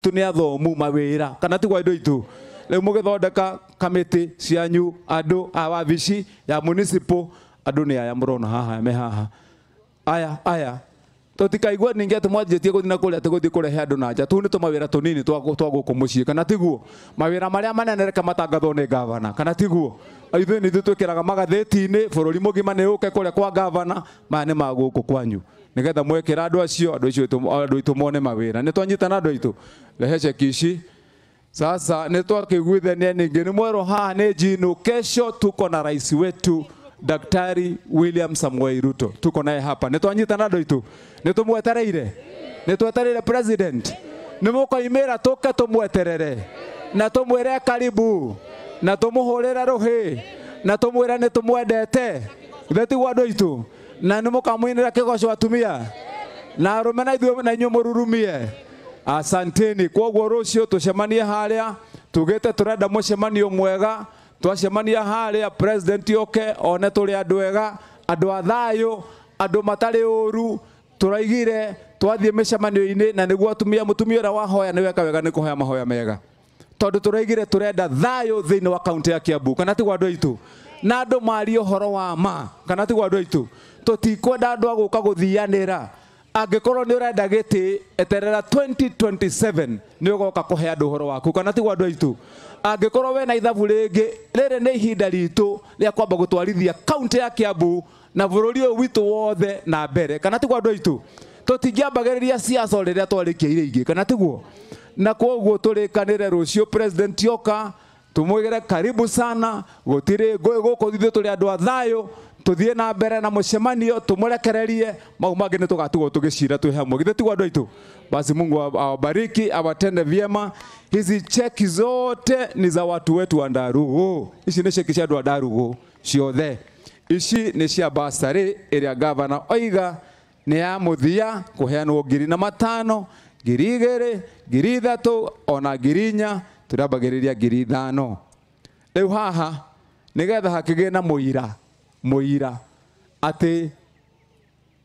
tuni athomu mawira kana tigwa indo itu leo mugithondeka kamiti cianyu andu a wabici ya municipal andu ni aya murona haha me haha aya tutikaigua ninge ati mwanjitie guthina kuria ati guthii kurehe andu na nja tu ni tumawira tunini twa guku mucii kana tiguo mawira maria manene reka matangathwo ni gavana kana tiguo ithuĩ nĩ twĩkĩraga magathĩti-inĩ bũrũri mũgima nĩ ũke kũrĩa kwa gavana maya nĩ magũkũ kwanyu nĩgetha mwekĩra andũ acio andũ aitũ mone mawĩra nĩ twanyitana andũ aitũ rehe ceki ici sasa nĩ twakĩiguithania ningĩ nĩ mwerwo haha nĩ Njino kesho tuko na rais wetu Daktari William Samoei Ruto tuko naye hapa nĩ twanyitana andũ aitũ nĩ twetereire president nĩ mũkoimĩra tũke tũmweterere na tũmwĩre karibu na tumuhurira ruhi na tumwira ni tumwendete thetiguo andu aitu na ni mukamwinira kigoco atumia na arume na ithuĩ na inyuĩ mururumie asanteni koguo rucio tucemanie haria tugite turenda mucemanio mwega twacemania haria president yoke one turi andu ega andu a thayu andu matari uru turaigire twathie micemanio-ini na niguo atumia mutumia ura wahoya ni weka wega ni kuhoya mahoya mega tondu turaigire turenda thayo thiini wa kaunti ya Kiambu kana tigwa andu aitu na andu mario horo wa ma kana tigwa andu aitu tutikwenda andu aguka guthianira angikorwo ni urenda giti eterera 2027 ni ugoka kuhe andu horo waku kana tigwa andu aitu angikorwo we na ithabu ringi riri ni ihinda ritu ria kwamba gutwarithia kaunti ya Kiambu na bururi uyu witu wothe na mbere kana tigwa andu aitu tutingiambagiriria siasa riria twarikia ire ingi kana tigwo na koguo turikanire rucio president yoka tumwigire karibu sana gutire guko thithu turi andu a thayo tuthie na mbere na mucemanio tumurekererie mau mangi ni tugatugo tugicira twi hamwe githe tigwa andu aitu basi Mungu awabariki awatende vyema hizi cheki zote ni za watu wetu wa Ndarugu ici ni cheki cia andu a Ndarugu ciothe ici ni cia basari iria gavana oiga ni ya muthia kuheanwo 5,000 2,000 3,000 ona 4,000 turabagiriria 5,000 riu haha nigetha hakigie na muira ati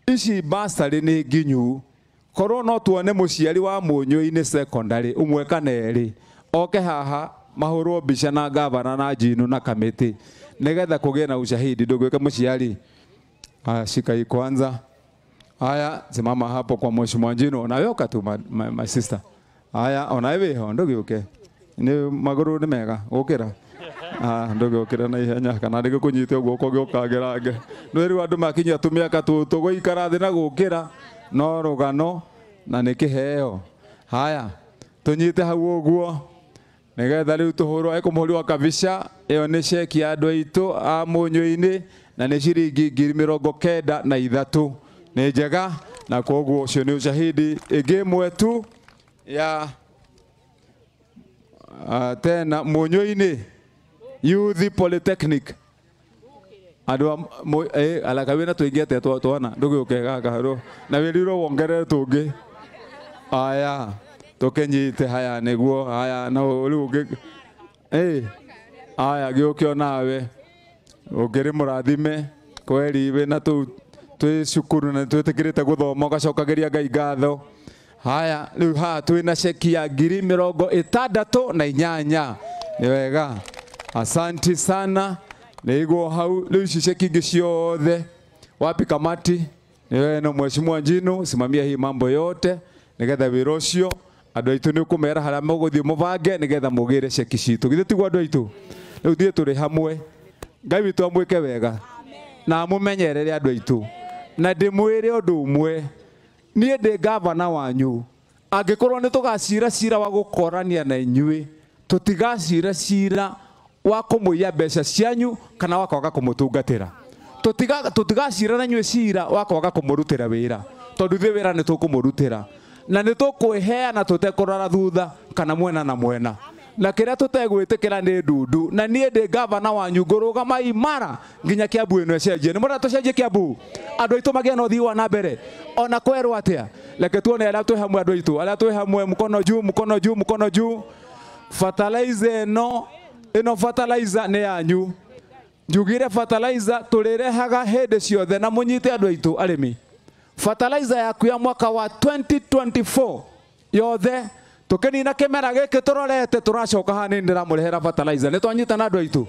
ici basari ni nginyu korwo no tuone muciari wa Munyui-ini secondary umwe kana eri oke haha mahurwo mbica na gavana na Njino na kamiti nigetha kugie na ushahidi ndugwika muciari shikai kwanza haya simama hapo kwa mheshimiwa Njino na yoka tu my sister haya ona wewe ho ndugiuke ni maguru ni mega ukira ndugiukira na ihenya kana ndike kunyite guoko giukagerage no riu andu makinya tumia katutu guikara thi na gukira no rugano na nikiheo haya tunyite hau uguo nigetha riu tuhurwo ekumuhuri wa kabica iyo ni ceki ya andu aitu a Munyui-ini na ni ciringi 93,000 ni njega na koguo ucio ni ushahidi ingi mwetu ya tena Munyui-ini Youth Polytechnic andu alakawina tuingiete twana ndugiuke gaka ro na wiriro wongerere tungi aya tukenyite haya niguo haya na riu aya giukio nawe ugiri murathime kweri we na tu twi cukuru na twitikirite guthoma ugacokagiria Ngai ngatho haya riu ha twina ceki ya 68,000 ni wega asanti sana niguo hau riu ceki ingi ciothe wapi kamati ni wewe na mheshimiwa Njino simamia hii mambo yote nigetha wira ucio andu aitu ni ukumera haria muguthie mubange nigetha mugire ceki citu githe tigwa andu aitu riu thie turi hamwe Ngai witu amwike wega na mumenyerere andu aitu na ndimwire undu umwe nie ndi gavana wanyu angikorwo ni tugacira cira wa gukorania na inyui tutigacira cira wa kumuia mbeca cianyu kana wakwaga kumutungatira tutigacira na inyui cira wakwaga kumurutira wira tondu thie wira ni tukumurutira na ni tukwiheana tutekurora thutha kana mwena na mwena na kiria tutegwitikira ni ndundu na nie ndi gavana wanyu ngurugama imara nginya Kiambu ino ecenjie ni mura tucenjie Kiambu andu aitu magia no thiwa na mbere ona kwerwo atia leke tuone aria twi hamwe andu aitu aria twi hamwe mukono juu fertilizer ino fertilizer ni yanyu njugire fertilizer turirehaga hindi ciothe na munyite andu aitu arimi fertilizer yaku ya mwaka wa 2024 yothe tukinina kimera giki turorete turacoka hani ndiramurehera fertilizer ni twanyitana andu aitu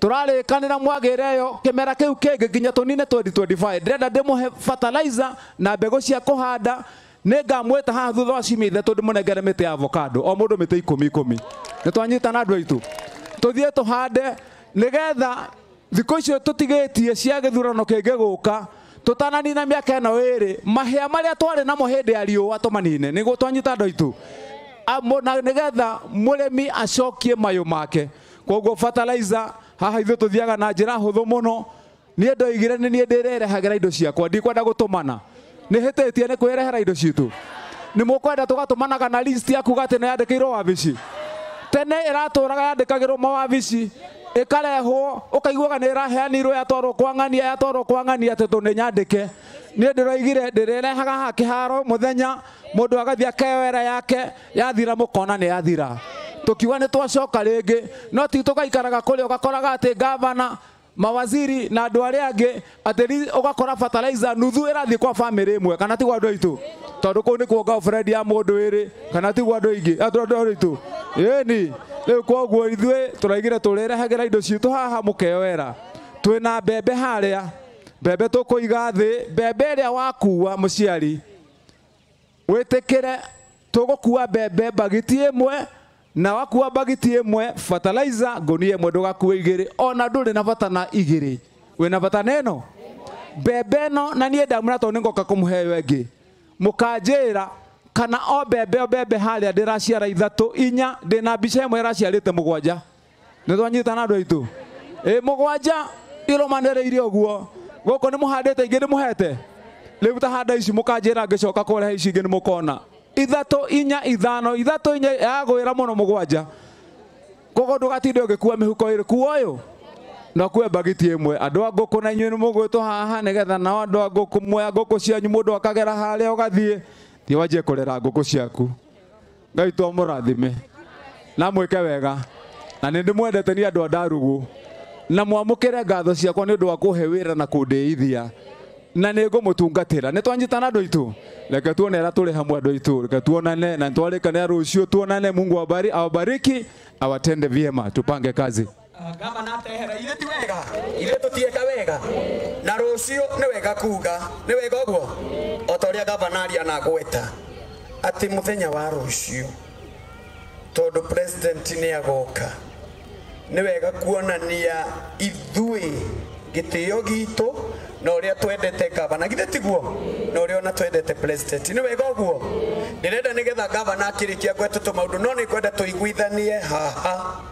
turarikanira mwagire yo kimera kiu kingi nginya tunine 2025 ndenda ndimuhe fertilizer na mbegu cia kuhanda ningamwita haha thutha wa ciumia ithatu ndimunengere miti ya avocado o mundu miti 10 ni twanyitana andu aitu tuthie tuhande nigetha thikũ icio tutigitie cia githurano kingi guka tutananina miaka eno iri mahia maria twari namo hindi ya riũa tumanine niguo twanyita andu aitu na nigetha murimi acokie mayu make koguo fertilizer haha ithu tuthiaga na njira huthu muno nie ndoigire ni nie ndirerehagira indo ciakwa ndikwenda gutumana ni hititie ni kwirehera indo citu ni mukwenda tugatumanaga na list ya kuga ati ni yandikirwo wabici tene iraturaga yandikagirwo mawabici ikarehwo ukaiguaga ni iraheanirwo yatwarwo kwa ng'ania ati tuni nyandike ni ndiroigire ndirerehaga ha kiharo muthenya mundu agathia akewera yake yathira mukona ni yathira tukiwa ni twacoka ringi no ti tugaikaraga kuri ugakoraga ati gavana mawaziri na andu aria angi ati ugakora fertilizer nuthu irathi kwa family imwe kana ti andu aitu tondu kuu ni kuonga friend ya mundu iri kana ti andu aingi andu aitu ni riu koguo ithuĩ turaigire tũrĩrehagĩra indo citũ haha mũkewera twĩna mbembe harĩa mbembe tũkũiga thĩ mbembe ĩrĩa wakua mũciari wĩtĩkĩre tũgũkua mbembe bagiti ĩmwe na wakua bagiti ĩmwe fertilizer ngũnia ĩmwe ndũgakue igĩrĩ ona ndũrĩ na bata na igĩrĩ wĩna bata na ĩno mbembe ĩno na niĩ ndamwĩra tondũ nĩngoka kũmũheo ĩngĩ mũkanjĩra kana o mbembe haria ndiraciara 3 4 ndina mbica imwe iraciarite 7 ni twanyitana andu aitu 7 iromanereire uguo goko ni muhandite ingi ni muhete riu tahanda ici mukanjira ngicoka kurehe ici ingi ni mukona 3 4 5 3 4 yagwira muno 7 gogo ndugatinde ugikua mihuko iri kuoyo no kue bagiti imwe andu a ngũkũ na inyuĩ ni mũgwĩtwo haha nigetha nao andu a ngũkũ moya ngũkũ cianyu mundu akagera haria ugathie ti wajie kurera ngũkũ ciaku Ngai to mũrathime na mwĩke wega na nĩ ndĩmwendete ni andu a Ndarugu na mwamũkĩre ngatho ciakwa nĩ ũndũ wa kũhe wĩra na kũndĩithia na nĩ ngũmũtungatĩra nĩ twanyitana andu aitu reke tuone era tũrĩ hamwe andu aitu reke tuonane na twarĩkanĩra rũciũ tuonane Mungu awabariki awatende vyema tupange kazi Gavana atehera ile ti wega ile tutieka wega na rucio ni wega kuga ni wega uguo otoria gavana aria na gweta ati muthenya wa rucio tondu president ni agoka ni wega kuonania ithui gitio gitu na uria twendete gavana githe tiguo na uria ona twendete president ni wega uguo ndirenda nigetha gavana akirikia gwetu maundu no ni kwenda tuiguithanie haha